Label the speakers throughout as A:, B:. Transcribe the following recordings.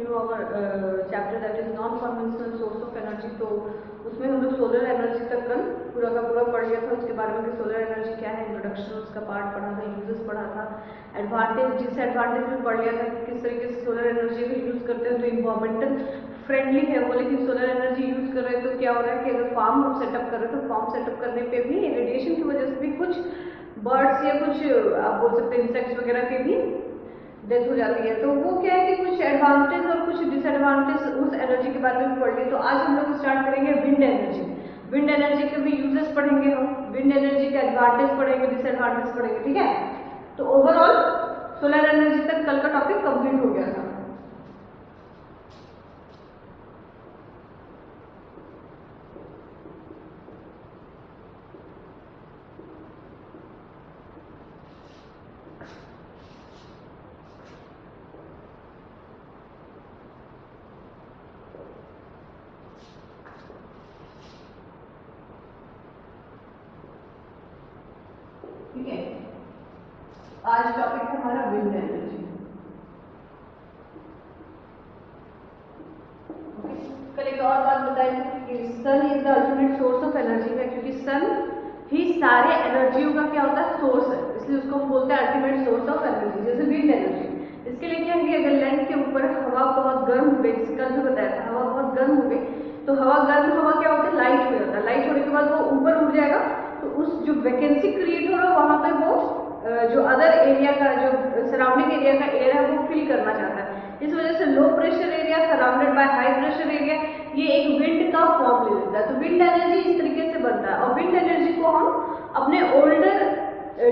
A: To our chapter that is non conventional source of energy. तो उसमें हम लोग सोलर एनर्जी तक कल पूरा का पूरा पढ़ लिया था, उसके बारे में कि सोलर एनर्जी क्या है, इंट्रोडक्शन उसका पार्ट पढ़ा था, यूजेस पढ़ा था, एडवांटेज डिसएडवांटेज भी पढ़ लिया था कि किस तरीके से सोलर एनर्जी को यूज करते हैं तो इन्वायरमेंटल फ्रेंडली है वो। लेकिन सोलर एनर्जी यूज कर रहे हैं तो क्या हो रहा है कि अगर फार्म हम सेटअप कर रहे हैं तो फार्म सेटअप करने पे भी रेडिएशन की वजह से भी कुछ बर्ड्स या कुछ आप बोल सकते हैं इंसेक्ट्स वगैरह के भी डेथ हो जाती है। तो वो क्या है कि कुछ एडवांटेज और कुछ डिसएडवांटेज उस एनर्जी के बारे में भी पढ़ लिए। तो आज हम लोग स्टार्ट करेंगे विंड एनर्जी। विंड एनर्जी के भी यूजेस पढ़ेंगे हम, विंड एनर्जी का एडवांटेज पढ़ेंगे, डिसएडवांटेज पढ़ेंगे, ठीक है। तो ओवरऑल सोलर एनर्जी तक कल का टॉपिक कंप्लीट हो गया था। ठीक है, आज टॉपिक है हमारा विंड एनर्जी। कल एक और बात बताई थी कि sun is the ultimate source of energy है, क्योंकि सन ही सारे एनर्जियों का क्या होता है सोर्स है, इसलिए उसको बोलते हैं अल्टीमेट सोर्स ऑफ एनर्जी। जैसे विंड एनर्जी, इसके लिए क्या है कि अगर लैंड के ऊपर हवा बहुत गर्म हो गई, कल जो बताया था हवा बहुत गर्म हो गई, तो हवा गर्म हवा क्या होता है लाइट हो जाता है, लाइट होने के बाद वो ऊपर उड़ जाएगा, तो उस जो वैकेंसी क्रिएट हो रहा है वहां पे वो जो अदर एरिया का जो सराउंडिंग एरिया का एयर है वो फिल करना चाहता है। इस वजह से low pressure area surrounded by high pressure area ये एक विंड का फॉर्म ले लेता है। तो विंड एनर्जी इस तरीके से बनता है और विंड एनर्जी को हम अपने ओल्डर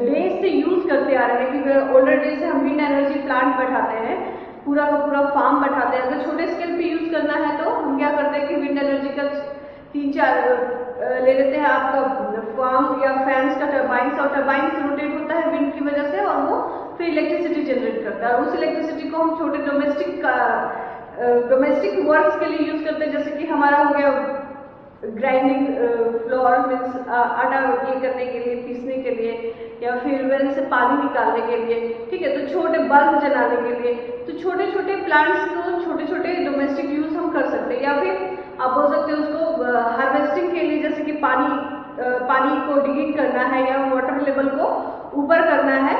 A: डेज से यूज करते आ रहे हैं कि ओल्डर डेज से हम विंड एनर्जी प्लांट बैठाते हैं, पूरा का पूरा फार्म बैठाते हैं। अगर छोटे स्केल पे यूज करना है तो हम क्या करते हैं कि विंड एनर्जी का 3-4 ले लेते हैं आपका फार्म या फैंस का टरबाइंस, और टरबाइंस रोटेट होता है विंड की वजह से और वो फिर इलेक्ट्रिसिटी जनरेट करता है। उस इलेक्ट्रिसिटी को हम छोटे डोमेस्टिक वर्क्स के लिए यूज करते हैं, जैसे कि हमारा हो गया ग्राइंडिंग फ्लोर मीन्स आटा ये करने के लिए, पीसने के लिए, या फिर वेल से पानी निकालने के लिए, ठीक है। तो छोटे बल्ब जलाने के लिए, तो छोटे छोटे प्लांट्स को छोटे छोटे डोमेस्टिक यूज हम कर सकते हैं। या फिर आप बोल सकते हैं उसको हार्वेस्टिंग के लिए, जैसे कि पानी को डिगिंग करना है या वाटर लेवल को ऊपर करना है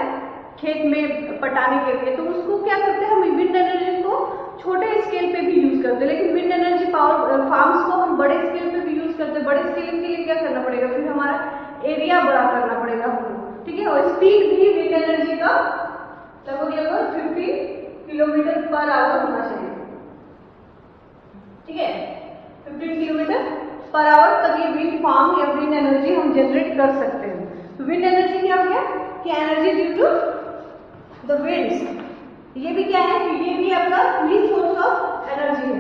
A: खेत में पटाने के लिए, तो उसको क्या करते हैं हम विंड एनर्जी को छोटे स्केल पे भी यूज करते हैं। लेकिन विंड एनर्जी पावर फार्म्स को हम बड़े स्केल पे भी यूज करते हैं। बड़े स्केल के लिए क्या करना पड़ेगा, फिर हमारा एरिया बड़ा करना पड़ेगा हमको, ठीक है। और स्पीड भी विंड एनर्जी का लगभग 50 किलोमीटर पर आवर होना चाहिए, ठीक है, 15 किलोमीटर पर आवर, तब ये विंड फार्म या विंड एनर्जी हम जनरेट कर सकते हैं। तो विंड एनर्जी क्या हो गया कि energy due to the winds, ये भी क्या है कि ये भी आपका फ्री सोर्स ऑफ एनर्जी है।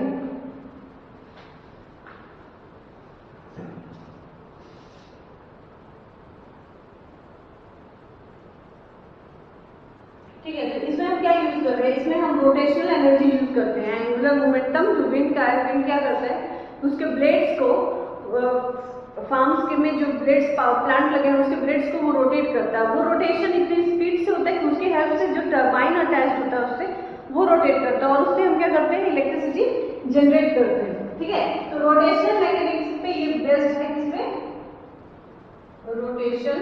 A: ठीक है, तो इसमें हम क्या यूज कर रहे हैं, इसमें हम रोटेशनल एनर्जी यूज करते हैं। एंगुलर मोमेंटम जो विंड का है, विंड क्या करता है उसके ब्लेड्स को फार्म्स के में जो ब्लेड्स प्लांट लगे हैं उसके ब्लेड्स को वो रोटेट करता है। वो रोटेशन इतनी स्पीड से होता है कि उसकी हेल्प से जो टरबाइन अटैच होता है उससे वो रोटेट करता है और उससे हम क्या करते हैं इलेक्ट्रिसिटी जनरेट करते हैं, ठीक है। तो रोटेशन मैकेनिक्स पे ये बेस्ड है, किसमें रोटेशन,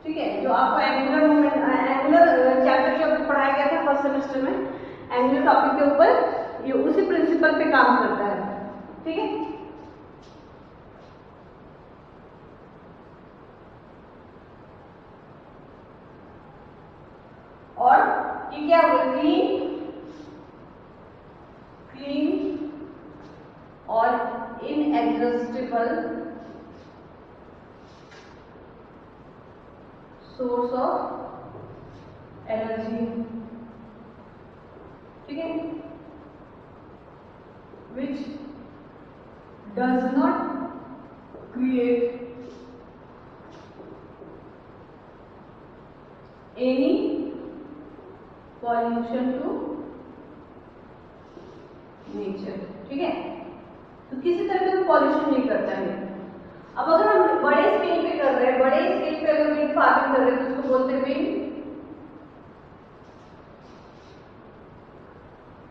A: ठीक है। जो आपको एंगुलर मोमेंट एंगुलर चैप्टर जो पढ़ाया गया था फर्स्ट सेमेस्टर में, एंगुलर टॉपिक के ऊपर ये उसी प्रिंसिपल पे काम करता है, ठीक है। और ये क्या होगा क्लीन और इनएग्जॉस्टेबल सोर्स ऑफ एनर्जी, ठीक है, which does not create any pollution to nature, ठीक है। तो किसी तरह का पॉल्यूशन नहीं करता है। अब अगर हम बड़े स्केल पे कर रहे हैं, बड़े स्केल पे अगर विंड फार्मिंग कर रहे हैं तो उसको बोलते हैं विंड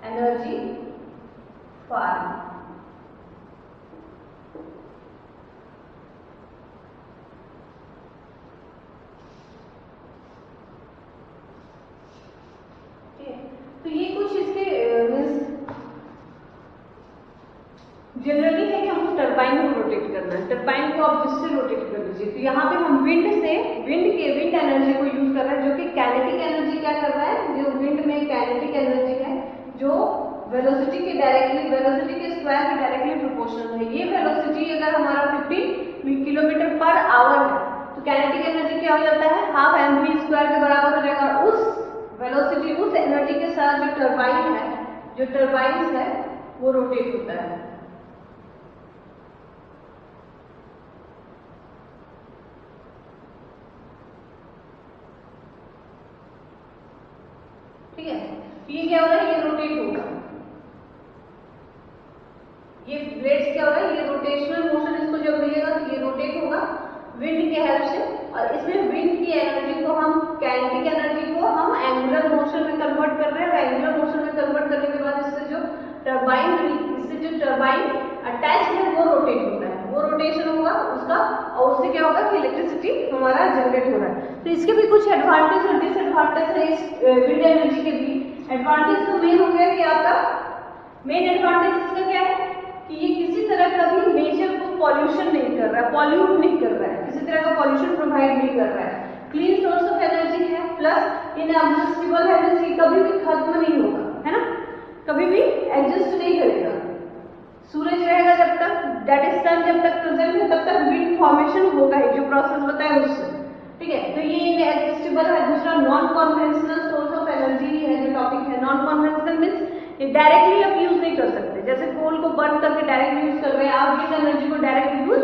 A: एनर्जी फार्म। तो ये कुछ इसके जनरली है कि हमको टरबाइन को रोटेट करना है, टरबाइन को आप जिससे रोटेट कर लीजिए। तो यहाँ पे हम विंड एनर्जी को यूज कर रहे हैं, जो कि काइनेटिक एनर्जी क्या कर रहा है, जो विंड में काइनेटिक एनर्जी है जो वेलोसिटी के स्क्वायर के डायरेक्टली प्रोपोर्शनल है। ये वेलोसिटी अगर हमारा 15 किलोमीटर पर आवर है तो काइनेटिक एनर्जी क्या हो जाता है, हाफ mv स्क्वायर के बराबर हो जाएगा। उस वेलोसिटी, उस एनर्जी के साथ जो टरबाइन है वो रोटेट होता है। ठीक है, ये क्या हो रहा है, ये रोटेट होगा, ये ब्लेड्स क्या हो रहा है, ये रोटेशनल मोशन इसको जब मिलेगा तो ये रोटेट होगा विंड के हेल्प से। और इसमें विंड की एनर्जी को हम, काइनेटिक एनर्जी को हम एंगुलर मोशन में कन्वर्ट कर रहे हैं। और एंगुलर मोशन में कन्वर्ट करने के बाद इससे जो टरबाइन अटैच है वो रोटेट होता है, वो रोटेशन होगा उसका, और उससे क्या होगा कि इलेक्ट्रिसिटी हमारा जनरेट हो रहा है। तो इसके भी कुछ एडवांटेज और डिसएडवांटेज है इस विंड एनर्जी के भी। एडवांटेज तो मेन हो गया कि आपका मेन एडवांटेज इसका क्या है कि ये किसी तरह का भी नेचर को पॉल्यूशन नहीं कर रहा है, पॉल्यूट नहीं कर रहा है, किसी तरह का पॉल्यूशन प्रोवाइड नहीं कर रहा है। क्लीन सोर्स ऑफ एनर्जी है, प्लस इनएग्जॉस्टिबल है, जैसे कभी भी खत्म नहीं होगा, है ना, कभी भी एग्जिस्ट नहीं करेगा। सूरज रहेगा जब तक, दैट इज सन जब तक प्रेजेंट है तब तक विंड फॉर्मेशन होगा ही, जो प्रोसेस बताया उससे। ठीक है, तो ये इनएग्जिस्टेबल है। दूसरा non conventional source of energy है, जो टॉपिक है नॉन कन्वेंशनल मींस ये डायरेक्टली आप यूज नहीं कर सकते, जैसे कोल को बर्न करके डायरेक्ट यूज कर रहे हैं आप, विंड एनर्जी को डायरेक्ट यूज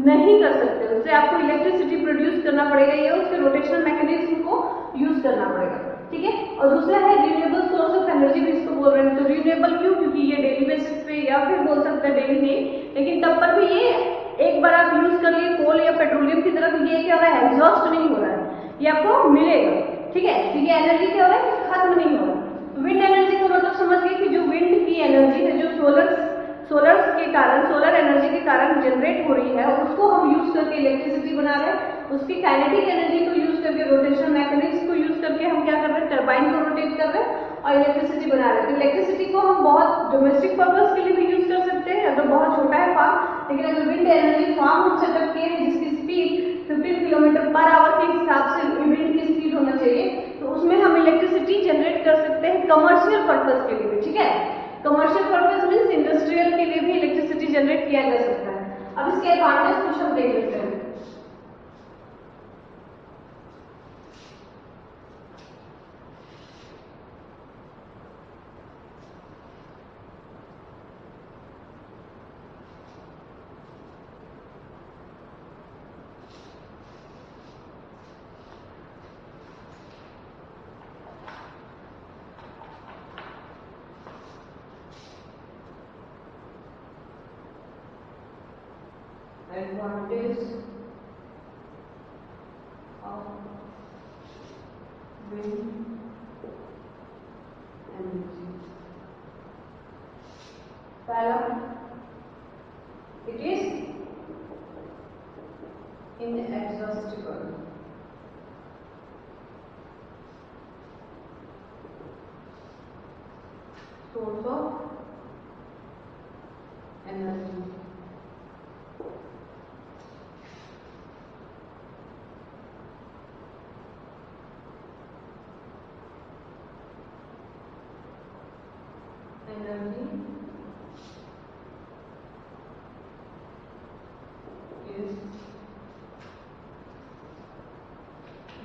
A: नहीं कर सकते, उससे आपको इलेक्ट्रिसिटी प्रोड्यूस करना पड़ेगा, ये उसके रोटेशनल मैकेनिज्म को यूज करना पड़ेगा। ठीक है, और दूसरा है रिन्यूएबल सोर्स ऑफ एनर्जी भी इसको बोल रहे हैं। तो रिन्यूएबल क्यों, क्योंकि ये डेली बेसिस पे, या फिर बोल सकते हैं डेली नहीं, लेकिन तब पर भी ये एक बार आप यूज कर लिए कोल या पेट्रोलियम की तरफ, ये क्या हो रहा है, एग्जॉस्ट नहीं हो रहा है, ये आपको मिलेगा। ठीक है, तो ये एनर्जी क्या हो रहा है, खत्म नहीं हो रहा। विंड एनर्जी का मतलब समझ गए कि जो विंड की एनर्जी है, जो सोलर एनर्जी के कारण जनरेट हो रही है, उसको हम यूज करके इलेक्ट्रिसिटी बना रहे हैं, उसकी काइनेटिक एनर्जी को यूज करके, रोटेशनल मैकेनिक्स को यूज करके हम क्या कर रहे हैं, टरबाइन को रोटेट कर रहे हैं और इलेक्ट्रिसिटी बना रहे हैं। तो इलेक्ट्रिसिटी को हम बहुत डोमेस्टिक पर्पज के लिए भी यूज कर सकते हैं अगर बहुत छोटा है फार्म, लेकिन अगर विंड एनर्जी फार्म हम सेटअप किए हैं जिसकी स्पीड 15 किलोमीटर पर आवर के हिसाब से विंड की स्पीड होना चाहिए, तो उसमें हम इलेक्ट्रिसिटी जनरेट कर सकते हैं कमर्शियल पर्पज के लिए भी। ठीक है, कमर्शियल पर्पज मीन्स इंडस्ट्रियल के लिए भी इलेक्ट्रिसिटी जनरेट किया जा सकता है। अब इसके एडवांटेज कुछ हम देख लेते हैं। Advantage of wind energy. पहला, it is inexhaustible. Source of energy. Energy is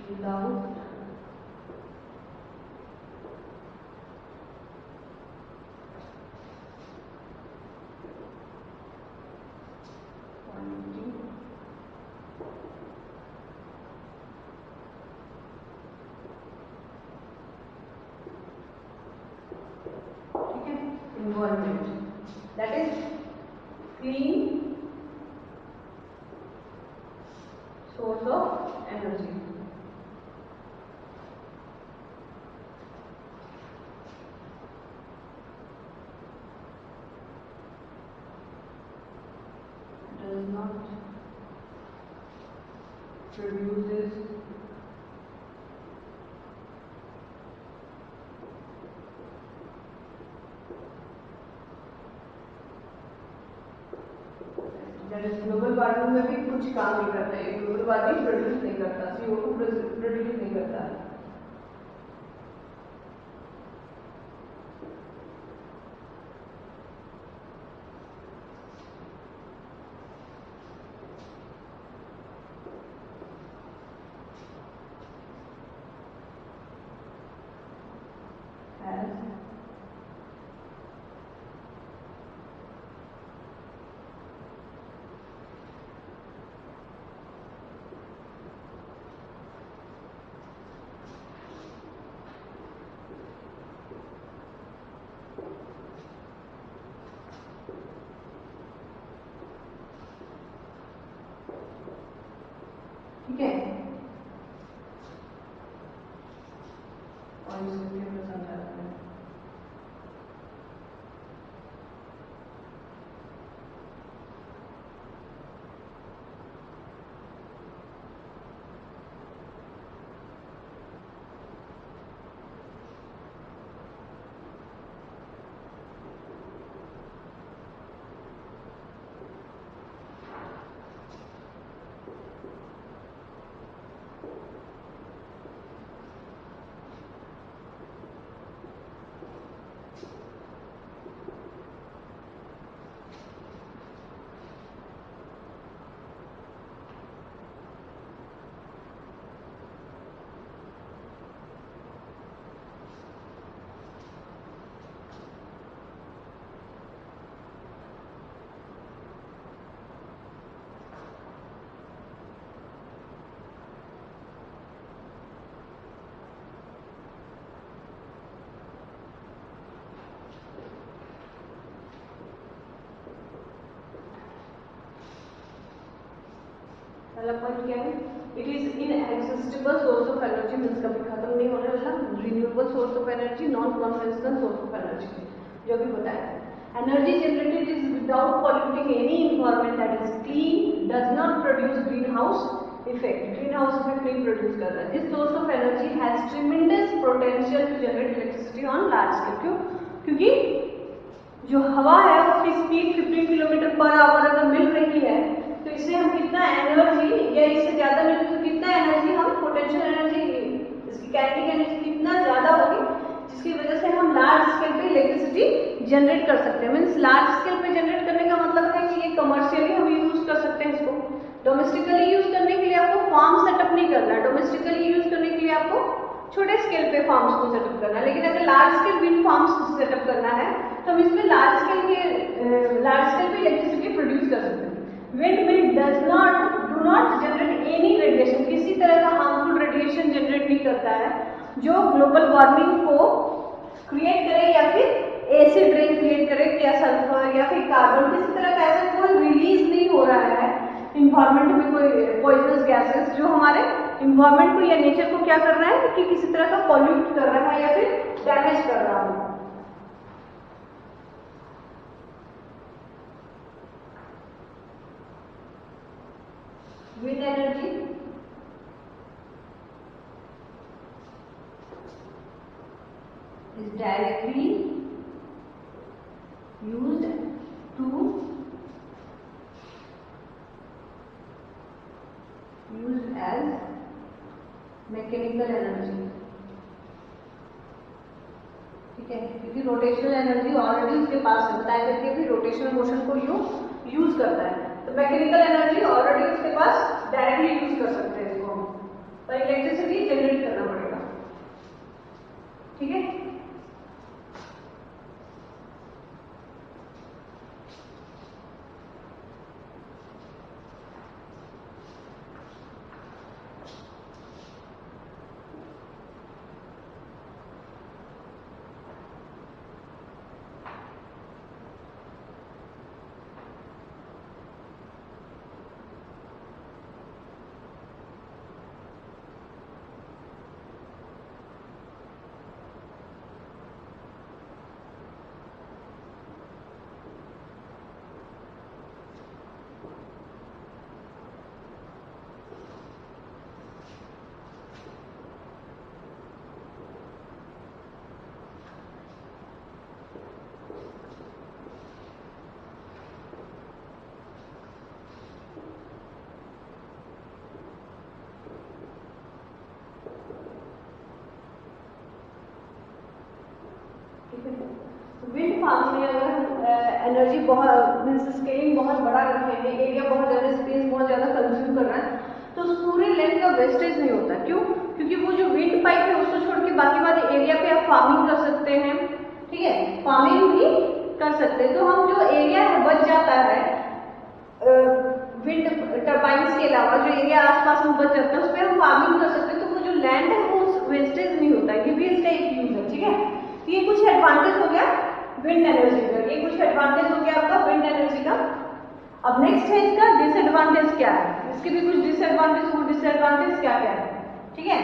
A: without quantity environment, that is clean source of energy. produces global warming में भी कुछ काम नहीं करता है, ग्लोबल वार्मिंग प्रोड्यूस नहीं करता, CO2 प्रोड्यूस नहीं करता है। ठीक है, और इसको समझाते हैं। पहला पॉइंट क्या है, it is inexhaustible source of energy, means कभी खत्म नहीं होने वाला, renewable source of energy, non conventional source of energy, जो भी बताया। Energy generated is without polluting any environment, that is clean, does not produce green house effect, green house effect नहीं produce कर रहा है। This source of energy has tremendous potential to generate electricity on large scale. क्यों? क्योंकि जो हवा है उसकी स्पीड 15 किलोमीटर पर आवर अगर मिल रही है तो इससे हम कितना एनर्जी, या इससे ज्यादा मिले तो कितना एनर्जी हम पोटेंशियल एनर्जी, इसकी काइनेटिक एनर्जी कितना ज्यादा होगी, जिसकी वजह से हम लार्ज स्केल पे इलेक्ट्रिसिटी जनरेट कर सकते हैं। मींस लार्ज स्केल पे जनरेट करने का मतलब है कि ये कमर्शियली हम यूज कर सकते हैं इसको। डोमेस्टिकली यूज करने के लिए आपको फार्म सेटअप नहीं करना है, डोमेस्टिकली यूज करने के लिए आपको छोटे स्केल पे फार्म्स को सेटअप करना है। लेकिन अगर लार्ज स्केल विंड फार्म्स को सेटअप करना है तो हम इसमें लार्ज स्केल पे इलेक्ट्रिसिटी प्रोड्यूस कर सकते हैं। Wind mill do not generate any radiation, किसी तरह का हार्मफुल रेडिएशन जनरेट नहीं करता है जो ग्लोबल वार्मिंग को क्रिएट करे या फिर एसिड रेन क्रिएट करे, या सल्फर या फिर कार्बन, किसी तरह का ऐसा कोई रिलीज नहीं हो रहा है इन्वायरमेंट में, कोई पॉइजनस गैसेस जो हमारे इन्वायरमेंट को या नेचर को क्या कर रहा है कि किसी तरह का पॉल्यूट कर रहा है या फिर डैमेज कर रहा है। Wind energy is directly used to use as mechanical energy. ठीक है, क्योंकि रोटेशनल एनर्जी ऑलरेडी उसके पास है, बताया करके भी रोटेशनल मोशन को यूज करता है, तो मैकेनिकल एनर्जी ऑलरेडी उसके पास डायरेक्टली यूज कर सकते हैं इसको, पर इलेक्ट्रिसिटी जनरेट करना पड़ेगा। ठीक है, में अगर एनर्जी बहुत स्केलिंग बहुत बड़ा रखे हैं, एरिया बहुत ज़्यादा, स्पेस बहुत ज़्यादा कंज्यूम कर रहा है, तो उस पूरे लेंथ का वेस्टेज नहीं होता। क्यों? क्योंकि वो जो विंड पाइप है उसको छोड़ के बाकी वाले एरिया पे आप फार्मिंग कर सकते हैं, ठीक है, फार्मिंग भी कर सकते हैं। तो हम जो एरिया है बच जाता है विंड टर्बाइंस के अलावा, जो एरिया आसपास में बच जाता है उस पर हम फार्मिंग कर सकते हैं। तो वो जो लैंड है वो वेस्टेज नहीं होता है, ये भी इसका एक यूज है, ठीक है। तो ये कुछ एडवांटेज हो गया विंड एनर्जी का, ये कुछ एडवांटेज हो गया आपका विंड एनर्जी का। अब नेक्स्ट है इसका डिसएडवांटेज क्या है, इसके भी कुछ डिसएडवांटेज, वो डिसएडवांटेज क्या क्या है, ठीक है।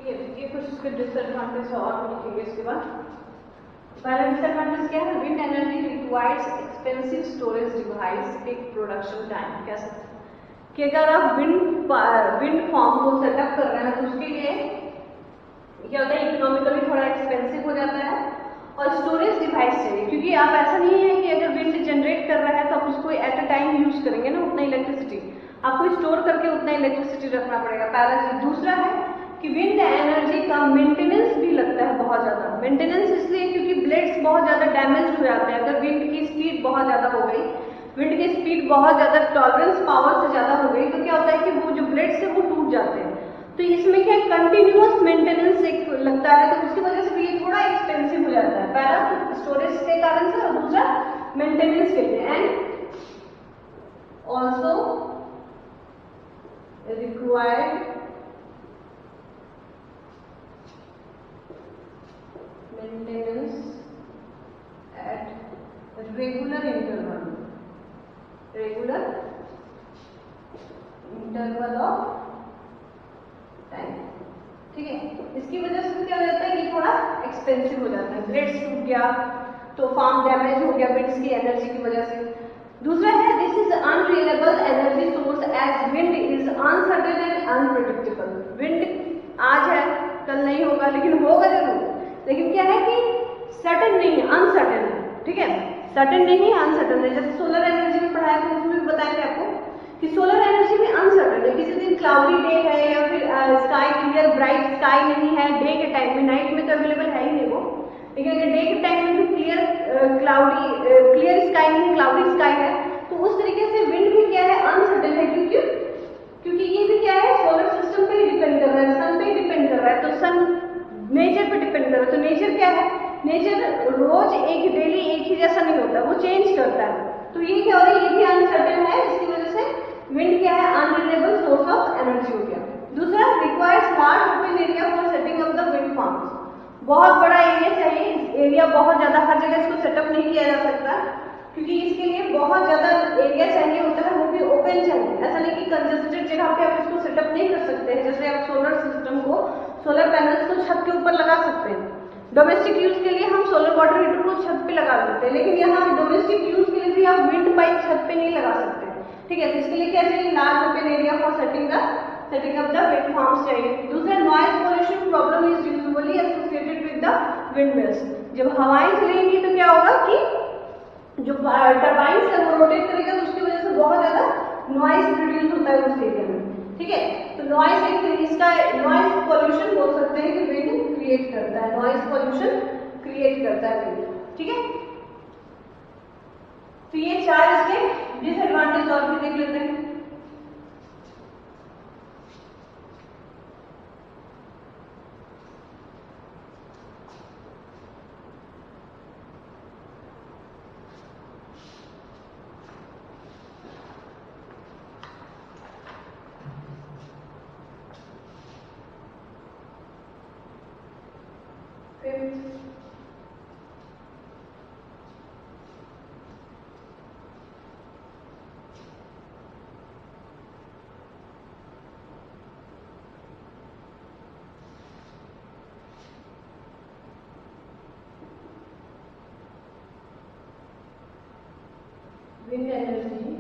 A: ये कुछ उसके डिसएडवांटेज और लिखेंगे इसके बाद। पहला डिसएडवांटेज क्या है, wind energy requires expensive storage device, big production time. कैसे कि अगर आप विंड फार्म को सेटअप कर रहे हैं तो उसके लिए क्या होता है, इकोनॉमिकली थोड़ा एक्सपेंसिव हो जाता है और स्टोरेज डिवाइस चाहिए, क्योंकि आप ऐसा नहीं है कि अगर विंड जनरेट कर रहा है तो आप उसको एट अ टाइम यूज करेंगे ना उतना इलेक्ट्रिसिटी, आपको स्टोर करके उतना इलेक्ट्रिसिटी रखना पड़ेगा, पहला चीज। दूसरा है कि विंड एनर्जी का मेंटेनेंस भी लगता है बहुत ज़्यादा। मेंटेनेंस इसलिए क्योंकि ब्लेड्स बहुत ज़्यादा डैमेज हो जाते हैं अगर विंड की स्पीड बहुत ज़्यादा हो गई, विंड की स्पीड बहुत ज़्यादा टॉलरेंस पावर से ज़्यादा हो गई तो क्या होता है कि वो जो ब्लेड्स है वो टूट जाते हैं। तो इसमें क्या कंटिन्यूअस मेंटेनेंस एक लगता है, तो उसकी वजह से भी ये थोड़ा एक्सपेंसिव हो जाता है, पहला स्टोरेज के कारण से और दूसरा मेंटेनेंस के लिए। And also required maintenance at regular interval of time. ठीक है, इसकी वजह से क्या हो जाता है, ये थोड़ा एक्सपेंसिव हो जाता है। ग्रिड्स टूट गया तो फार्म डैमेज हो गया बिट्स की एनर्जी की वजह से। दूसरा है this is unreliable energy source as wind is uncertain and unpredictable. Wind आज है कल नहीं होगा, लेकिन होगा जरूर, लेकिन क्या है कि सर्टेन नहीं है, अनसर्टेन है। ठीक है, सर्टेन नहीं है, अनसर्टेन है। जैसे सोलर एनर्जी में पढ़ाया था, उसमें भी बताएंगे आपको कि सोलर एनर्जी में अनसर्टेन है, किसी दिन क्लाउडी डे है या फिर स्काई क्लियर ब्राइट स्काई नहीं है डे के टाइम में, नाइट में तो अवेलेबल है ही नहीं वो, लेकिन अगर डे के टाइम में भी क्लियर स्काई नहीं, क्लाउडी स्काई है, तो उस तरीके से विंड भी क्या है, अनसर्टेन है। क्योंकि ये भी क्या है, सोलर सिस्टम पे डिपेंड कर रहा है, सन पे डिपेंड कर रहा है, तो सन नेचर पे डिपेंड कर रहा है। तो नेचर क्या है, नेचर रोज एक डेली एक ही जैसा नहीं होता, वो चेंज करता है। तो ये क्या हो रहा है, ये भी अनसर्टेन है, जिसकी वजह से विंड क्या है, अनरिलायबल सोर्स ऑफ एनर्जी हो गया। दूसरा requires large open area for setting up the wind farms. बहुत बड़ा एरिया चाहिए, एरिया बहुत ज्यादा, हर जगह इसको सेटअप नहीं किया जा सकता, क्योंकि इसके लिए बहुत ज्यादा एरिया चाहिए होता है, वो भी ओपन चाहिए। ऐसा नहीं कि कंजेस्टेड जगह पे आप इसको सेटअप नहीं कर सकते हैं। जैसे आप सोलर सिस्टम को, सोलर पैनल्स को छत के ऊपर लगा सकते हैं, डोमेस्टिक यूज के लिए हम सोलर वाटर हीटर को छत पे लगा देते हैं, लेकिन यहाँ डोमेस्टिक यूज के लिए भी आप विंड पाइप छत पे नहीं लगा सकते। ठीक है, तो इसके लिए क्या चाहिए, large open area for setting up the wind farms चाहिए। दूसरा noise pollution problem is usually associated with the wind mills. जब हवाएं चलेंगी तो क्या होगा कि जो टरबाइन है वो रोटेट करेगा, तो उसकी वजह से बहुत ज्यादा नॉइज प्रोड्यूस होता है उस एरिया में। ठीक है, तो नॉइज इसका नॉइज पोल्यूशन बोल सकते हैं कि विंड क्रिएट करता है, नॉइज पोल्यूशन क्रिएट करता है विंड। ठीक है, तो ये चार इसके डिसएडवांटेज और भी देख लेते हैं। विंड एनर्जी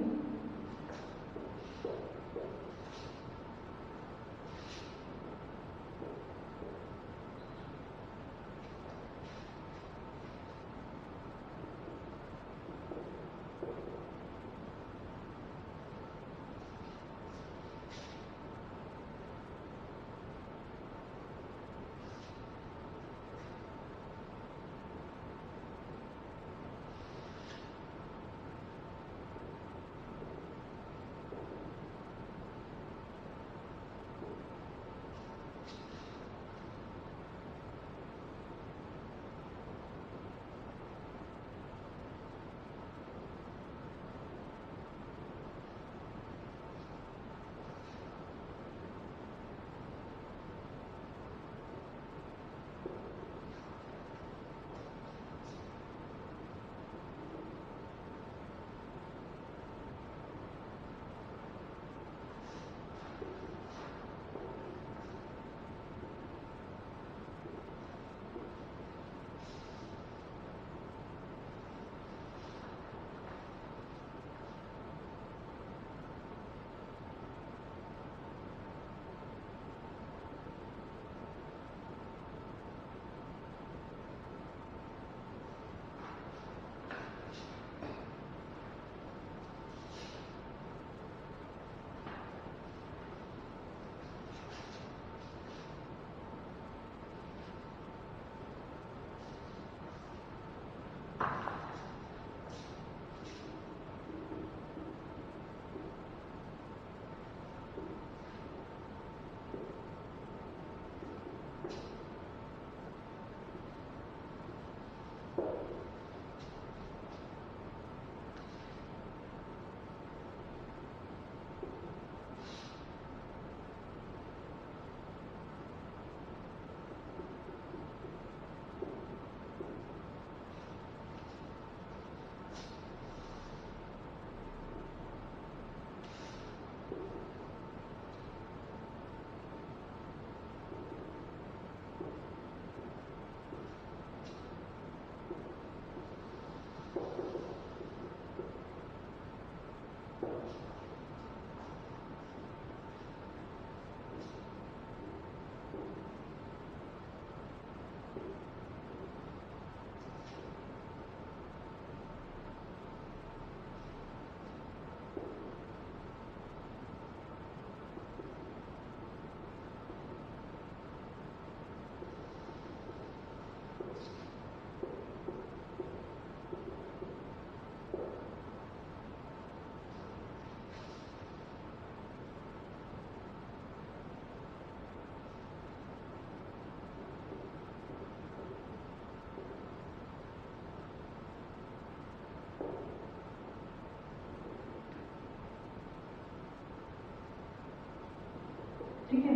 A: ठीक है,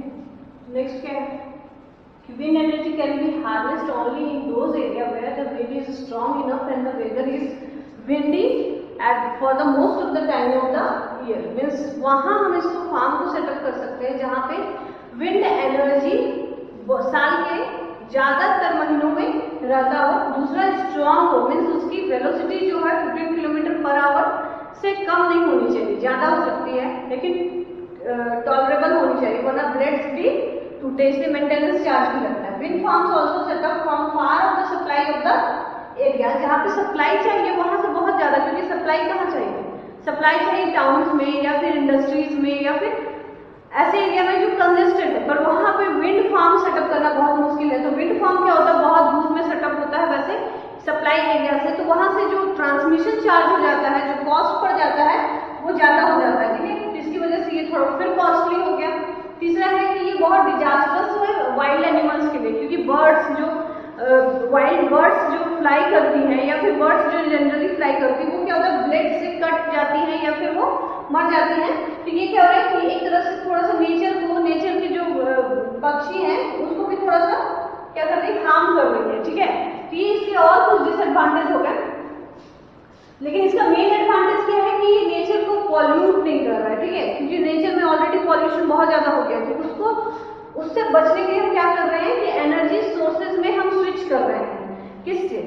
A: नेक्स्ट क्या है कि wind energy can be harnessed only in those area where the wind is strong enough and the weather is windy at for the most of the time of the year. Means वहां हम इसको farm को setup कर सकते हैं जहाँ पे wind energy साल के ज्यादातर महीनों में रहता हो, दूसरा स्ट्रॉन्ग हो, मीन्स उसकी वेलोसिटी जो है 15 किलोमीटर पर आवर से कम नहीं होनी चाहिए, ज्यादा हो सकती है लेकिन टॉलरेबल होनी चाहिए, वरना ब्लेड्स भी टूटे, इसलिए मेंटेनेंस चार्ज भी लगता है। Wind farms also setup from far of the supply of the area, जहाँ पे सप्लाई चाहिए वहां से बहुत ज्यादा, क्योंकि सप्लाई कहाँ चाहिए, सप्लाई चाहिए टाउन्स में या फिर इंडस्ट्रीज में या फिर ऐसे एरिया में जो कंजेस्टेड है, पर वहां पे विंड फार्म सेटअप करना बहुत मुश्किल है। तो विंड फार्म क्या होता है, बहुत दूर में सेटअप होता है वैसे सप्लाई एरिया से, तो वहां से जो ट्रांसमिशन चार्ज हो जाता है, जो कॉस्ट पड़ जाता है वो ज्यादा हो जाता है, ठीक है, इसकी वजह से ये थोड़ा फिर कॉस्टली हो गया। तीसरा है कि ये बहुत डिजास्टर्स है वाइल्ड एनिमल्स के लिए, क्योंकि बर्ड्स जो वाइल्ड बर्ड्स जो फ्लाई करती हैं या फिर बर्ड्स जो जनरली फ्लाई करती है वो क्या होता है, ब्लेड से कट जाती है या फिर वो मर जाती हैं। तो ये क्या हो रहा है कि एक तरह से थोड़ा सा नेचर के जो पक्षी हैं उसको भी थोड़ा सा क्या कर रही है, हार्म कर रही है, ठीक है। तो ये इसके और कुछ डिसएडवांटेज हो गए, लेकिन इसका मेन एडवांटेज क्या है कि ये नेचर को पॉल्यूट नहीं कर रहा है, ठीक है, क्योंकि नेचर में ऑलरेडी पॉल्यूशन बहुत ज्यादा हो गया, तो उससे बचने के लिए हम क्या कर रहे हैं कि एनर्जी सोर्सेज में हम स्विच कर रहे हैं, किससे,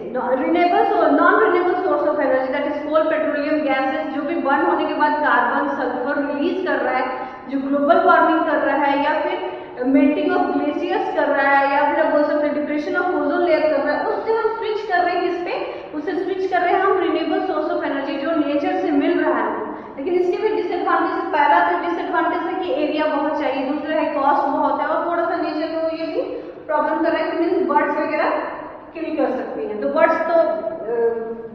A: रिन्यूएबल और non renewable source of energy, that is coal, petroleum gases, जो भी बर्न होने के बाद कार्बन सल्फर रिलीज कर रहा है, जो ग्लोबल वार्मिंग कर रहा है या फिर मेल्टिंग ऑफ ग्लेशियर्स कर रहा है या फिर आप बोल सकते हैं डिप्रेशन ऑफ ओजोन लेयर कर रहा है, उससे हम स्विच कर रहे हैं किस पे, उससे स्विच कर रहे हैं हम रिन्यूएबल सोर्स ऑफ एनर्जी जो नेचर से मिल रहा है। लेकिन इसके भी डिसएडवांटेज, पहला तो डिसएडवांटेज है कि एरिया बहुत चाहिए, दूसरा है कॉस्ट बहुत है, और थोड़ा सा नेचर को ये भी प्रॉब्लम कर रहा है कि मीन्स बर्ड्स वगैरह किल कर सकती हैं, तो बर्ड्स तो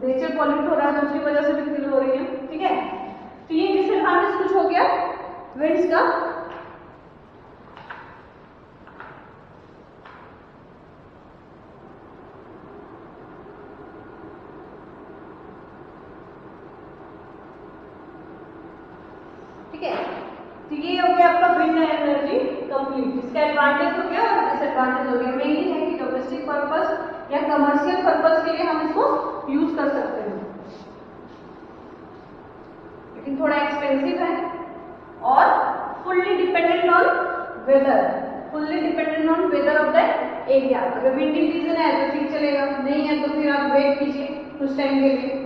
A: नेचर पॉल्यूट हो रहा है तो उसकी वजह से भी किल हो रही है, ठीक है। तो ये डिसएडवांटेज कुछ हो गया विंड्स का। ठीक है, तो ये हो गया आपका विंड एनर्जी कंप्लीट, इसका एडवांटेज हो गया और डिसएडवांटेज हो गया। मेनली है कि डोमेस्टिक पर्पस या कमर्शियल पर्पस के लिए हम इसको यूज कर सकते हैं, लेकिन थोड़ा एक्सपेंसिव है और fully dependent on whether of the area. अगर विंडी सीजन है तो ठीक चलेगा, नहीं है तो फिर आप वेट कीजिए कुछ टाइम के लिए।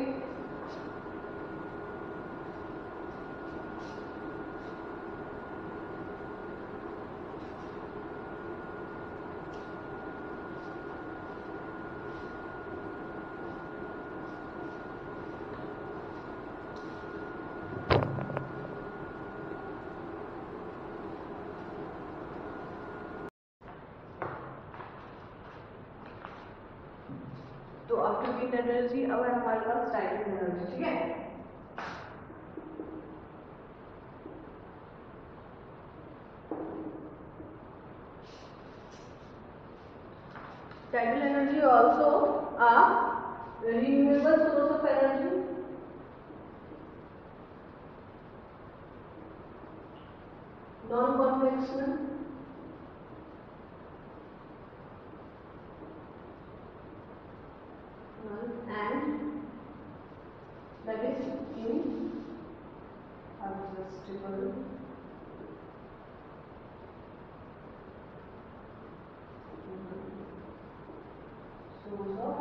A: तो आफ्टर विंड एनर्जी अब है हमारे पास टाइडल एनर्जी, ठीक है। Tidal energy also a renewable source of energy, non-convectional, and that is inadjustable source of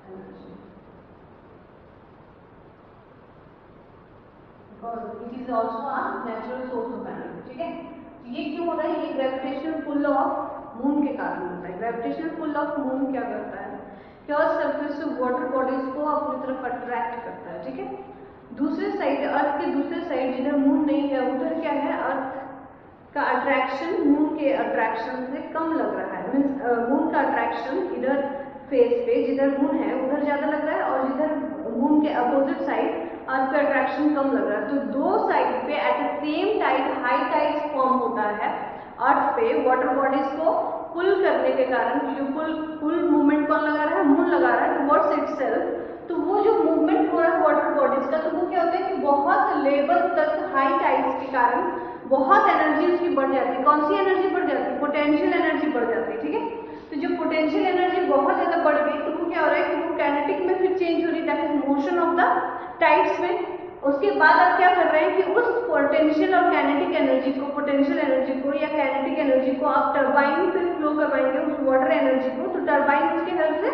A: energy, because it is also a natural source of energy, ठीक है। ये क्यों हो रहा है, ये ग्रेविटेशनल पुल ऑफ मून के कारण होता है। ग्रेविटेशनल पुल ऑफ मून क्या करता है कि अर्थ सरफेस से वाटर बॉडीज को अपनी तरफ अट्रैक्ट करता है, ठीक है। दूसरे साइड, अर्थ के दूसरे साइड जिधर मून नहीं है उधर क्या है, अर्थ का अट्रैक्शन मून के अट्रैक्शन से कम लग रहा है, मीन्स मून का अट्रैक्शन इधर फेस पे जिधर मून है उधर ज्यादा लग रहा है और जिधर मून के अपोजिट साइड अर्थ पे अट्रैक्शन कम लग रहा है। तो दो साइड पे at the same time high tides form होता है अर्थ पे वाटर बॉडीज को पुल करने के कारण। जो पुल मूवमेंट कौन लगा रहा है, मून लगा रहा है टुवर्ड्स इटसेल्फ। तो वो जो मूवमेंट हो रहा है वाटर बॉडीज का, तो वो क्या होता है कि बहुत लेवल तक हाई टाइड्स के कारण बहुत एनर्जी उसकी बढ़ जाती है। कौन सी एनर्जी बढ़ जाती है? पोटेंशियल एनर्जी बढ़ जाती है, ठीक है। तो जब पोटेंशियल एनर्जी बहुत ज्यादा बढ़ गई तो वो क्या हो रहा है कि वो काइनेटिक में फिर चेंज हो रही है, that is motion of the tides में। उसके बाद आप क्या कर रहे हैं कि उस पोटेंशियल और काइनेटिक एनर्जी को, पोटेंशियल एनर्जी को या काइनेटिक एनर्जी को आप टरबाइन पे फ्लो करवाएंगे उस वाटर एनर्जी को, तो टरबाइन उसके हेल्प से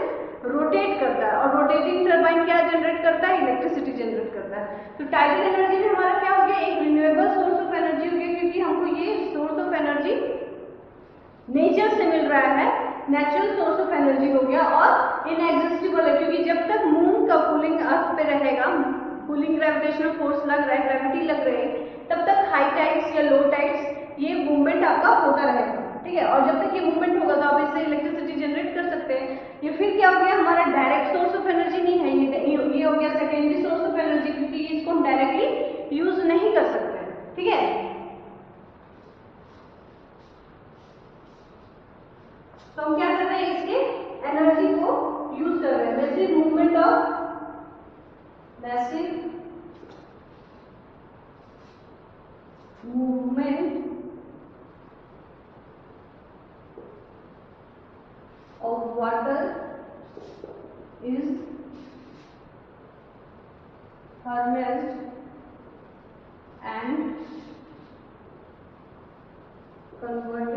A: रोटेट करता है और रोटेटिंग टरबाइन क्या जनरेट करता है? इलेक्ट्रिसिटी जनरेट करता है। तो टाइडल एनर्जी में हमारा क्या हो गया? एक रिन्यूएबल सोर्स ऑफ एनर्जी हो गया, क्योंकि हमको ये सोर्स ऑफ एनर्जी नेचर से मिल रहा है, नेचुरल सोर्स ऑफ एनर्जी हो गया और इनएग्जिस्टिबल है, क्योंकि जब तक मून का पुलिंग अर्थ पे रहेगा, पुलिंग ग्रेविटेशनल फोर्स लग रहा है, ग्रेविटी लग रही है, तब तक हाई टाइड्स या लो टाइड्स ये मूवमेंट आपका होता रहेगा, ठीक है। और जब तक ये मूवमेंट होगा तो आप इससे इलेक्ट्रिसिटी जनरेट कर सकते हैं। ये फिर क्या हो गया? हमारा डायरेक्ट सोर्स ऑफ एनर्जी नहीं है, ये हो गया सेकेंडरी सोर्स ऑफ एनर्जी, क्योंकि इसको हम डायरेक्टली यूज नहीं कर सकते, ठीक है। तो हम क्या कर रहे हैं? इसके एनर्जी को यूज कर रहे हैं। Massive movement of water is harnessed and converted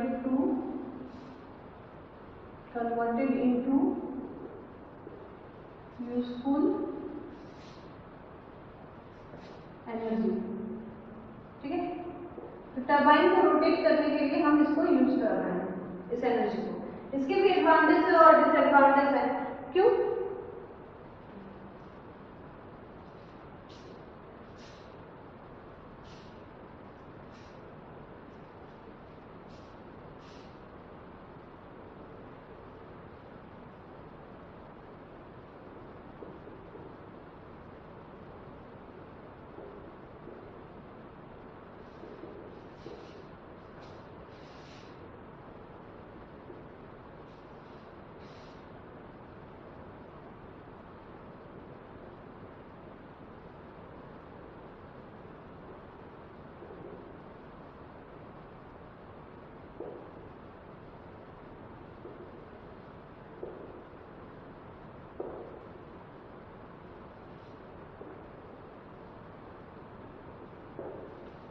A: into useful energy, ठीक है। तो टरबाइन को रोटेट करने के लिए हम इसको यूज कर रहे हैं, इस एनर्जी को। इसके भी एडवांटेज है और डिसएडवांटेज है। क्यों?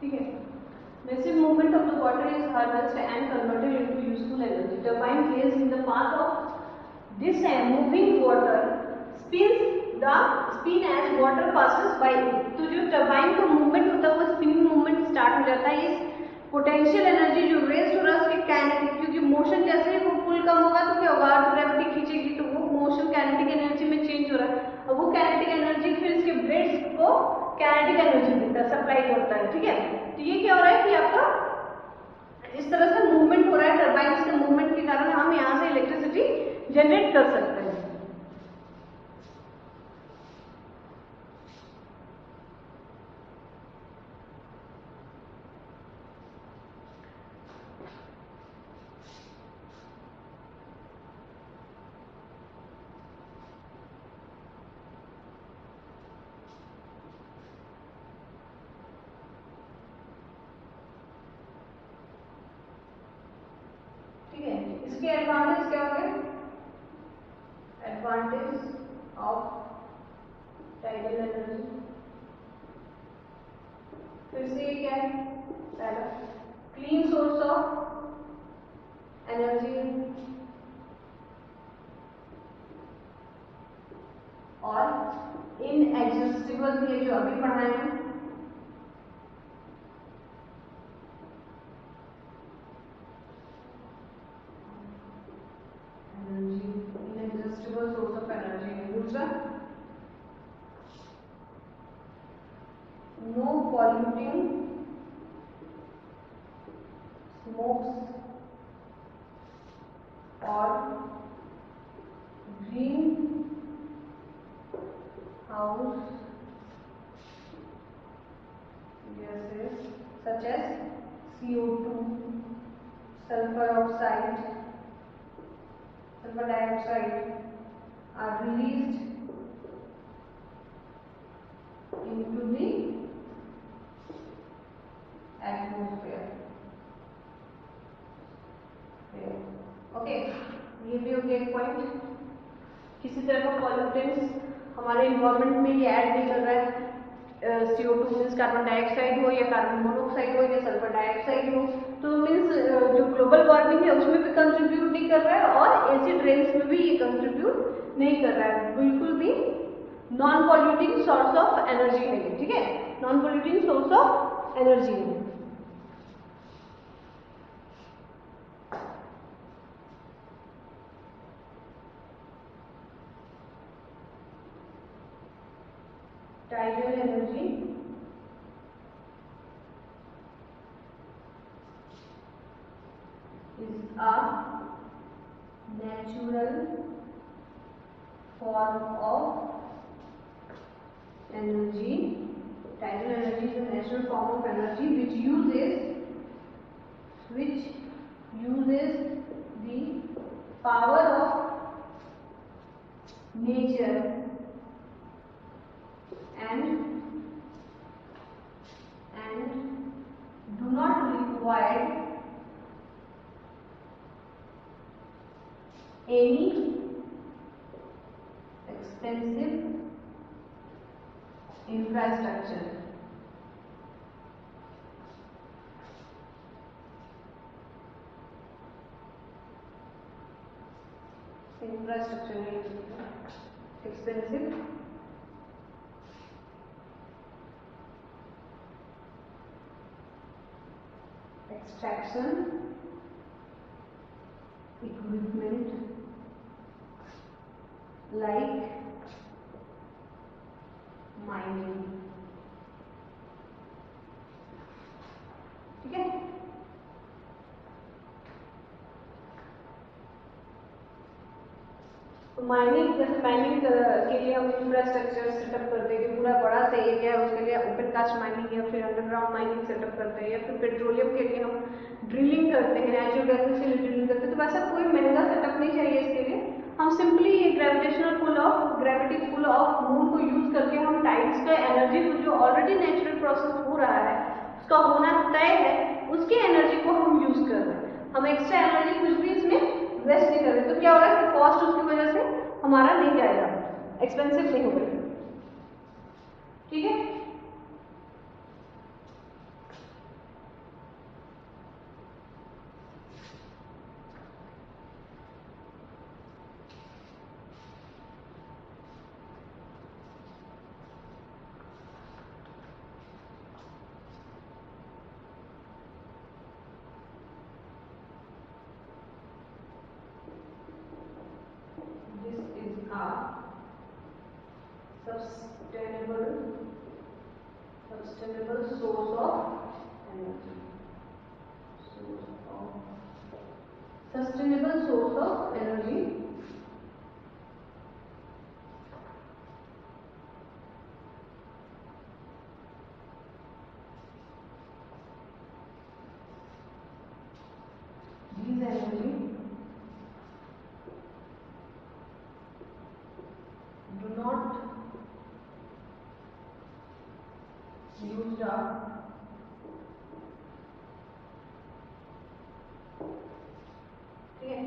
A: ठीक है। Massive movement of the water is harnessed and converted into useful energy. Turbine placed in the path of this moving water spin as water passes by it. तो जो टरबाइन का मूवमेंट होता है वो स्पिनिंग मूवमेंट स्टार्ट हो जाता है। इस पोटेंशियल एनर्जी जो रेस्ट हो रहा है उसके काइनेटिक, क्योंकि मोशन जैसे ही वो पुल कम होगा तो क्या होगा? ग्रेविटी खींचेगी तो वो मोशन काइनेटिक एनर्जी में चेंज हो रहा है और वो काइनेटिक एनर्जी फिर इसके ब्लेड्स को काइनेटिक एनर्जी देता है, सप्लाई करता है, ठीक है। तो ये क्या हो रहा है कि आपका इस तरह से मूवमेंट हो रहा है, टरबाइन के मूवमेंट के कारण हम यहाँ से इलेक्ट्रिसिटी जनरेट कर सकते हैं। इसके एडवांटेज क्या हो गए? एडवांटेज ऑफ टाइडल एनर्जी, फिर से क्या है? पहला क्लीन सोर्स ऑफ एनर्जी और इनएग्जिस्टिबल, ये जो अभी पढ़ाए हैं, सोर्स ऑफ एनर्जी है। दूसरा नो पॉल्यूटिंग स्मोक्स और greenhouse gases such as CO2, sulfur oxide, sulfur dioxide are released into the atmosphere. भी हो गया एक पॉइंट। किसी तरह का पॉल्यूटेंट्स हमारे इन्वायरमेंट में ये ऐड नहीं कर रहा है, CO2 मीन्स कार्बन डाइऑक्साइड हो या कार्बन मोनोऑक्साइड हो या सल्फर डाइऑक्साइड हो, तो मीन्स जो ग्लोबल वार्मिंग है उसमें भी कंट्रीब्यूट नहीं कर रहा है और एसिड रेन्स में भी ये कंट्रीब्यूट नहीं कर रहा है, बिल्कुल भी non polluting source of energy है ये, ठीक है, non polluting source of energy है। tidal energy is a natural form of energy. Tidal energy is a natural form of energy which uses the power of nature and do not require any expensive infrastructure. Expensive extraction equipment like mining, ठीक है। तो mining, जैसे mining के लिए हम infrastructure setup करते हैं, पूरा बड़ा सा एरिया है उसके लिए ओपन कास्ट माइनिंग या फिर अंडरग्राउंड माइनिंग सेटअप करते हैं, या फिर पेट्रोलियम के लिए हम ड्रिलिंग करते हैं, नेचुरल गैसेस के लिए ड्रिलिंग करते हैं, तो वैसा कोई महंगा सेटअप नहीं चाहिए इसके लिए। हम सिंपली ये ग्रेविटी पुल ऑफ मून को यूज करके हम टाइड्स का एनर्जी जो ऑलरेडी नेचुरल प्रोसेस हो रहा है उसका होना तय है, उसकी एनर्जी को हम यूज कर रहे हैं, हम एक्स्ट्रा एनर्जी कुछ भी इसमें वेस्ट नहीं कर रहे, तो क्या हो रहा है कि कॉस्ट उसकी वजह से हमारा नहीं जाएगा, एक्सपेंसिव नहीं होगा, ठीक है। Sustainable source of energy. Sustainable source of energy. These energy do not used up ठीक है।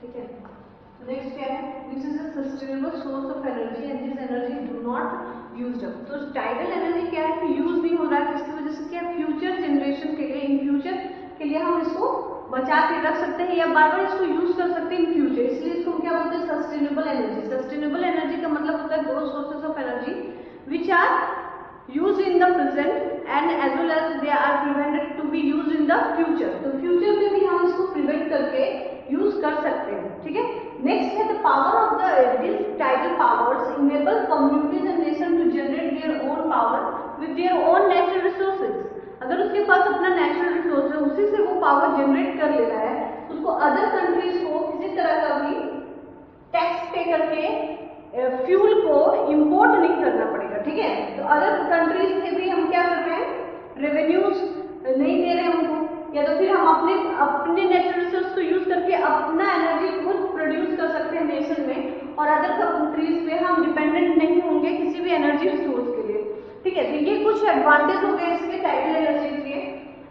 A: ठीक है। नेक्स्ट क्या है, which is a sustainable source of energy and this energy do not used up. तो टाइडल एनर्जी क्या है कि यूज नहीं हो रहा है, जिसकी वजह से क्या फ्यूचर जनरेशन के लिए, इन फ्यूचर के लिए हम इसको बचा के रख सकते हैं या बार बार इसको यूज कर सकते हैं इन फ्यूचर, इसलिए इसको क्या बोलते हैं, सस्टेनेबल एनर्जी। सस्टेनेबल एनर्जी का मतलब होता है those sources of energy which are used in the present and as well as they are prevented to be used in the future। तो फ्यूचर में भी हम इसको प्रिवेंट करके यूज कर सकते हैं। ठीक है। नेक्स्ट है the power of the this tidal powers enable communities and nation to generate their own power with their own natural resources. अगर उसके पास अपना नेचुरल रिसोर्स है, उसी से वो पावर जनरेट कर ले रहा है, उसको अदर कंट्रीज को किसी तरह का भी टैक्स पे करके फ्यूल को इंपोर्ट नहीं करना पड़ेगा। ठीक है। तो अदर कंट्रीज से भी हम क्या कर रहे हैं, रेवेन्यूज नहीं दे रहे हैं उनको, या तो फिर हम अपने नेचुरल रिसोर्स को यूज करके अपना एनर्जी खुद प्रोड्यूस कर सकते हैं नेशन में, और अदर कंट्रीज पे हम डिपेंडेंट नहीं होंगे किसी भी एनर्जी रिसोर्स के लिए। ठीक है। तो ये कुछ एडवांटेज हो गए इसके टाइडल एनर्जी के।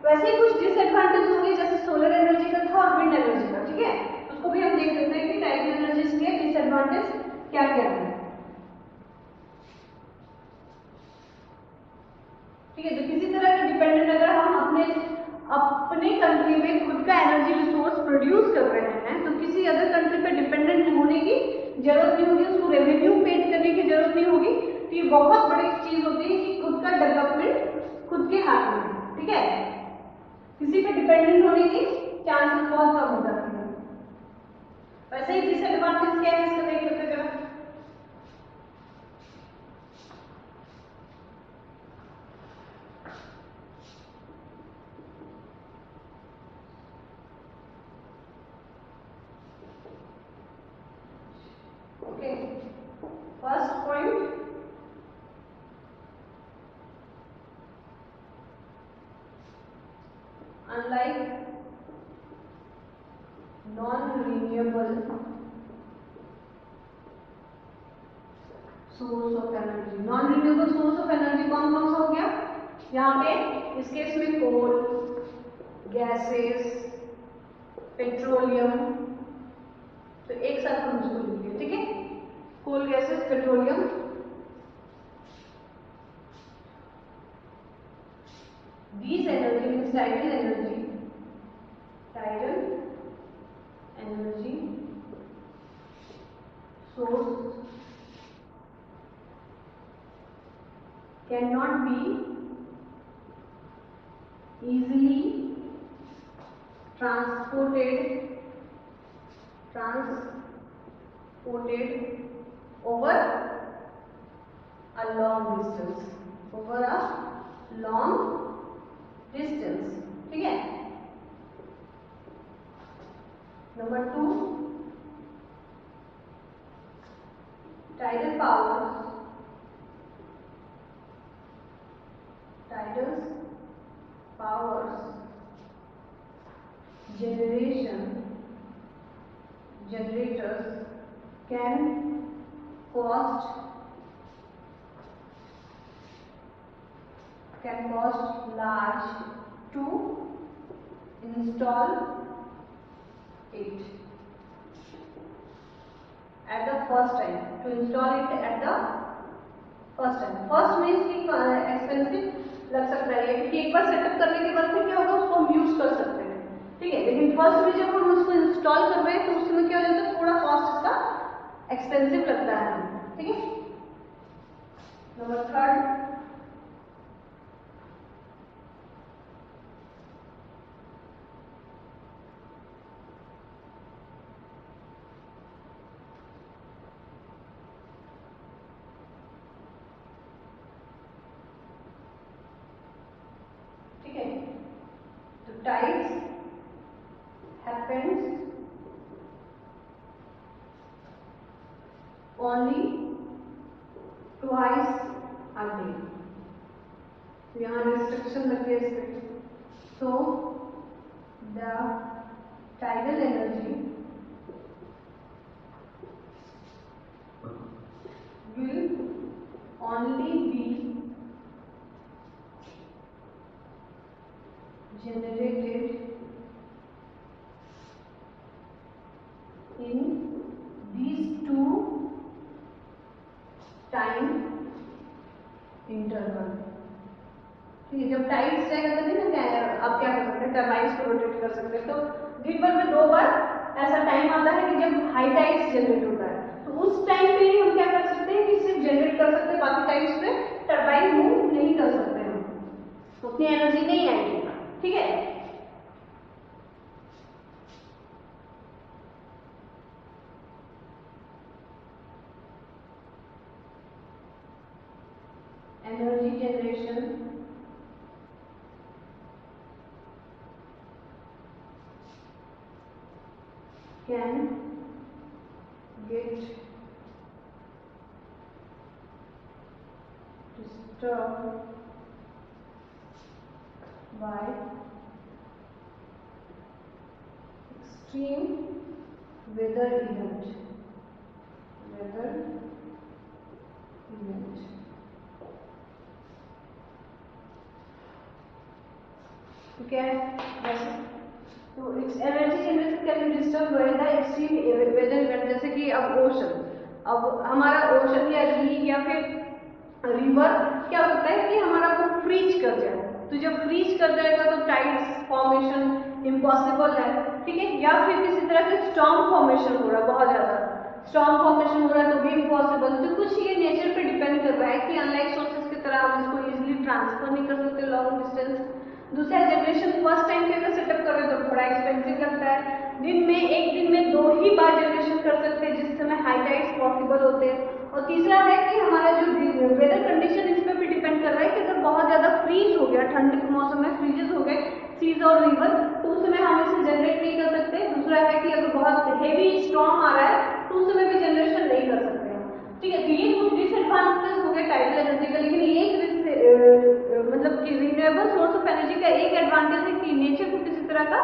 A: वैसे ही कुछ डिसएडवांटेज होंगे जैसे सोलर एनर्जी का था और विंड एनर्जी का। ठीक है। उसको भी हम देख लेते हैं कि टाइडल एनर्जी के डिसएडवांटेज क्या क्या है। ठीक है। तो किसी तरह का डिपेंडेंट अगर हम अपने कंट्री में खुद का एनर्जी रिसोर्स प्रोड्यूस कर रहे हैं, तो किसी अदर कंट्री पे डिपेंडेंट होने की जरूरत नहीं होगी, उसको रेवेन्यू पे करने की जरूरत नहीं होगी। तो ये बहुत बड़ी चीज होती है कि खुद का डेवलपमेंट खुद के हाथ में। ठीक है। किसी पे डिपेंडेंट होने की चांसेस बहुत कम हो जाते हैं। वैसे ही डिसएडवांटेज क्या है इसका देख लेते हैं जरा। Okay, first point, unlike non-renewable source of energy. Non renewable source of energy कौन कौन सा हो गया यहाँ पे, इस केस में कोल, गैसेस, पेट्रोलियम। तो एक साथ हम इसको लिखेंगे। ठीक है। Coal, gases, petroleum. These energy means tidal energy, tidal energy source cannot be easily transported over a long distance, over a long distance। ठीक है। Number 2, tidal powers, generators can cost large to install it at the first time, to install it at the first time। First means कि expensive लग सकता है क्योंकि एक बार setup करने के बाद फिर क्या होगा, उसको हम यूज कर सकते हैं। ठीक है। लेकिन फर्स्ट में जब हम उसको इंस्टॉल कर रहे हैं तो उसमें क्या हो जाता है, थोड़ा कॉस्ट इसका एक्सपेंसिव लगता है। ठीक है। Number 3, tides happens only twice a day। तो यहाँ रिस्ट्रिक्शन लग गया इस पे। So the tidal energy will only be generated in these two time interval. ठीक है, जब टाइड्स जाएगा तो नहीं ना, आप क्या कर सकते हैं, टर्बाइन्स को रोटेट कर सकते हैं। तो दिन भर में 2 बार ऐसा टाइम आता है कि जब हाई टाइड्स जनरेट होता है, तो उस टाइम पे ही हम क्या कर सकते हैं कि सिर्फ जनरेट कर सकते हैं, बाकी टाइम्स पे टर्बाइन मूव नहीं कर सकते हैं, उतनी एनर्जी नहीं आएगी। ठीक है, energy generation can get disturbed by extreme weather event। ठीक है, वैसे तो energy generation can be disturb by the extreme weather event, जैसे कि अब ओशन, अब हमारा ओशन या री या फिर रिवर क्या होता है कि हमारा वो फ्रीज कर जाए, तो जब फ्रीज कर जाएगा तो टाइड्स फॉर्मेशन इम्पॉसिबल है। ठीक है, या फिर किसी तरह से स्टॉर्म फॉर्मेशन हो रहा है, बहुत ज्यादा स्टॉर्म फॉर्मेशन हो रहा है तो भी इम्पॉसिबल। तो कुछ ये नेचर पे डिपेंड कर रहा है कि अनलाइक सोर्सेज की तरह हम इसको इजीली ट्रांसफर नहीं कर सकते लॉन्ग डिस्टेंस। दूसरा, जनरेशन फर्स्ट टाइम पे अगर सेटअप कर रहे तो थोड़ा एक्सपेंसिव लगता है, एक दिन में 2 ही बार जनरेशन कर सकते हैं जिस समय हाई टाइड्स पॉसिबल होते हैं। और तीसरा है कि हमारा जो वेदर कंडीशन इस पर भी डिपेंड कर रहा है कि अगर बहुत ज्यादा फ्रीज हो गया, ठंड के मौसम में फ्रीजेस हो गए सीज और रिवर, तो उस समय हम इसे जनरेट नहीं कर सकते। दूसरा है कि अगर बहुत हेवी स्टॉर्म आ रहा है तो उस समय भी जनरेशन नहीं कर सकते हैं। ठीक है, तो ये कुछ डिसएडवांटेज हो गए टाइडल एनर्जी का, लेकिन एक मतलब कि रिन्यूएबल सोर्स ऑफ एनर्जी का एक एडवांटेज है कि नेचर को किसी तरह का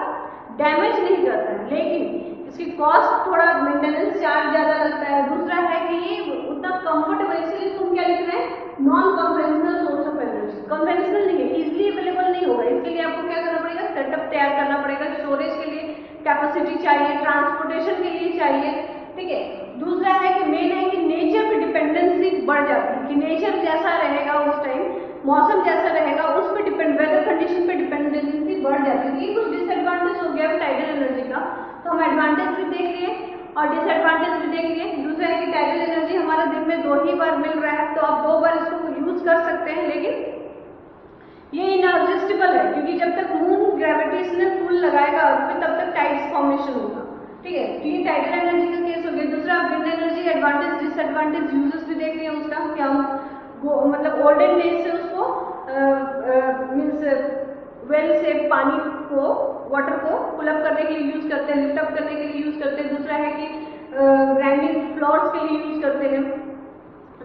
A: डैमेज नहीं करता है, लेकिन इसकी कॉस्ट थोड़ा मेंटेनेंस चार्ज ज्यादा लगता है। दूसरा है कि ये उतना कंफर्टेबल, इसलिए तुम क्या लिख रहे हैं, non conventional source of energy, conventional नहीं है, इजीली अवेलेबल नहीं होगा, इसके लिए आपको क्या करना पड़ेगा, सेटअप तैयार करना पड़ेगा, स्टोरेज के लिए कैपेसिटी चाहिए, ट्रांसपोर्टेशन के लिए चाहिए। ठीक है, दूसरा है कि मेन है कि नेचर पे डिपेंडेंसी बढ़ जाती है, कि नेचर जैसा रहेगा उस टाइम, मौसम जैसा रहेगा उस पर डिपेंड, वेदर कंडीशन पे डिपेंडेंसी बढ़ जाती है। ये कुछ डिसएडवांटेज हो गया टाइडल एनर्जी का, तो हम एडवांटेज भी देख लिए और डिसएडवांटेज भी देख लिए। दूसरा है कि टाइडल एनर्जी हमारा दिन में 2 ही बार मिल रहा है, तो आप 2 बार इसको यूज कर सकते हैं, लेकिन ये इनएग्जिस्टेबल है, क्योंकि जब तक मून ग्रेविटेशनल पुल लगाएगा अर्थ पे तब तक टाइड्स फॉर्मेशन होगा। ठीक है, तो ये टाइडल एनर्जी का केस हो गया। दूसरा, wind energy advantage disadvantage uses भी देख रहे हैं उसका, कि हम वो मतलब ओल्डन डेज से उसको मीन्स वेल से पानी को, वाटर को पुल अप करने के लिए यूज करते हैं, लिफ्ट अप करने के लिए यूज करते हैं। दूसरा है कि ग्राइंडिंग फ्लोर्स के लिए यूज करते हैं।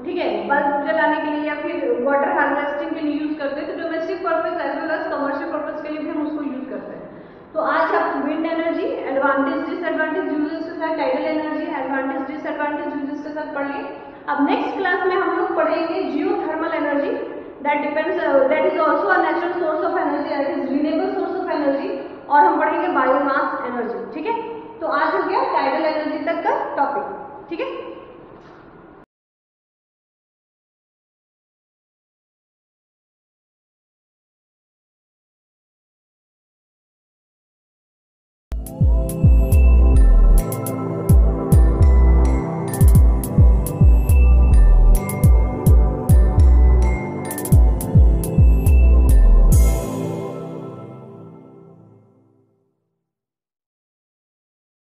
A: ठीक है, बल्ब जलाने के लिए या फिर वाटर हार्वेस्टिंग के लिए यूज करते हैं। तो domestic purpose as well as commercial purpose के लिए भी हम उसको यूज करते हैं। तो आज आप wind energy advantage disadvantage uses के साथ, tidal energy advantage disadvantage uses के साथ पढ़ लिए। अब नेक्स्ट क्लास में हम लोग पढ़ेंगे geothermal energy, that is also a natural source of energy, that is renewable source of energy, और हम पढ़ेंगे बायोमास एनर्जी। ठीक है, तो आज हो गया टाइडल एनर्जी तक का टॉपिक। ठीक है।